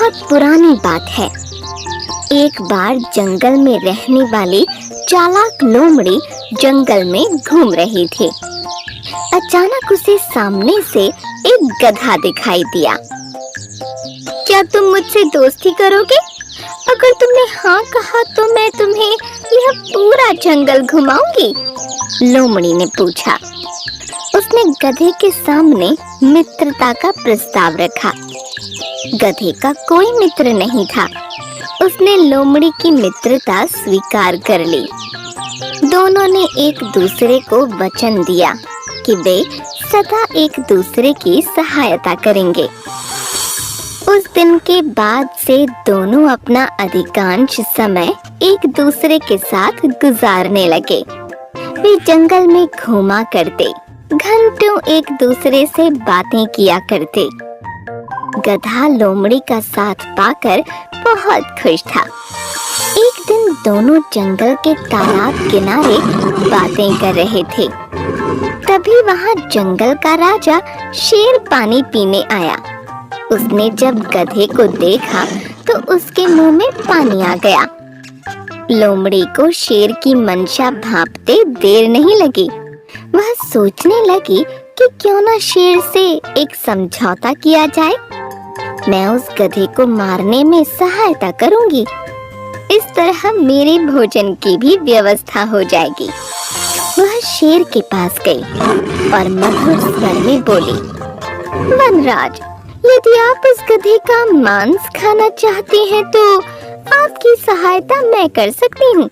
बहुत पुरानी बात है। एक बार जंगल में रहने वाली चालाक लोमड़ी जंगल में घूम रही थी। अचानक उसे सामने से एक गधा दिखाई दिया। क्या तुम मुझसे दोस्ती करोगे? अगर तुमने हाँ कहा तो मैं तुम्हें यह पूरा जंगल घुमाऊंगी, लोमड़ी ने पूछा। उसने गधे के सामने मित्रता का प्रस्ताव रखा। गधे का कोई मित्र नहीं था। उसने लोमड़ी की मित्रता स्वीकार कर ली। दोनों ने एक दूसरे को वचन दिया कि वे सदा एक दूसरे की सहायता करेंगे। उस दिन के बाद से दोनों अपना अधिकांश समय एक दूसरे के साथ गुजारने लगे। वे जंगल में घूमा करते, घंटों एक दूसरे से बातें किया करते। गधा लोमड़ी का साथ पाकर बहुत खुश था। एक दिन दोनों जंगल के तालाब किनारे बातें कर रहे थे। तभी वहां जंगल का राजा शेर पानी पीने आया। उसने जब गधे को देखा तो उसके मुंह में पानी आ गया। लोमड़ी को शेर की मंशा भांपते देर नहीं लगी। वह सोचने लगी कि क्यों ना शेर से एक समझौता किया जाए। मैं उस गधे को मारने में सहायता करूंगी। इस तरह मेरे भोजन की भी व्यवस्था हो जाएगी। वह शेर के पास गई और मधुर स्वर में बोली, वनराज, यदि आप इस गधे का मांस खाना चाहते हैं तो आपकी सहायता मैं कर सकती हूँ।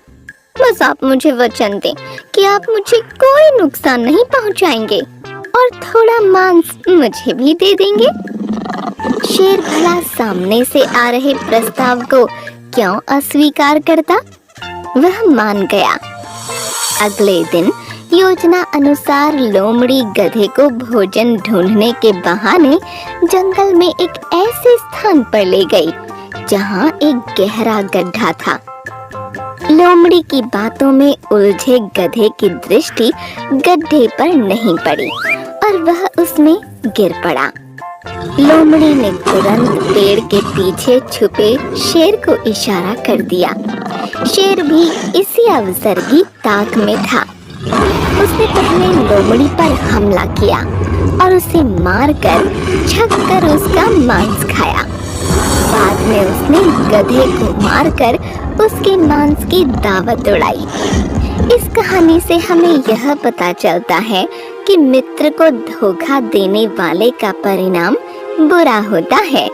बस आप मुझे वचन दें कि आप मुझे कोई नुकसान नहीं पहुँचाएंगे और थोड़ा मांस मुझे भी दे देंगे। शेर भला सामने से आ रहे प्रस्ताव को क्यों अस्वीकार करता? वह मान गया। अगले दिन योजना अनुसार लोमड़ी गधे को भोजन ढूंढने के बहाने जंगल में एक ऐसे स्थान पर ले गई जहां एक गहरा गड्ढा था। लोमड़ी की बातों में उलझे गधे की दृष्टि गड्ढे पर नहीं पड़ी और वह उसमें गिर पड़ा। लोमड़ी ने तुरंत पेड़ के पीछे छुपे शेर को इशारा कर दिया। शेर भी इसी अवसर की ताक में था। उसने पहले लोमड़ी पर हमला किया और उसे मारकर छककर उसका मांस खाया। बाद में उसने गधे को मारकर उसके मांस की दावत उड़ाई। इस कहानी से हमें यह पता चलता है कि मित्र को धोखा देने वाले का परिणाम बुरा होता है।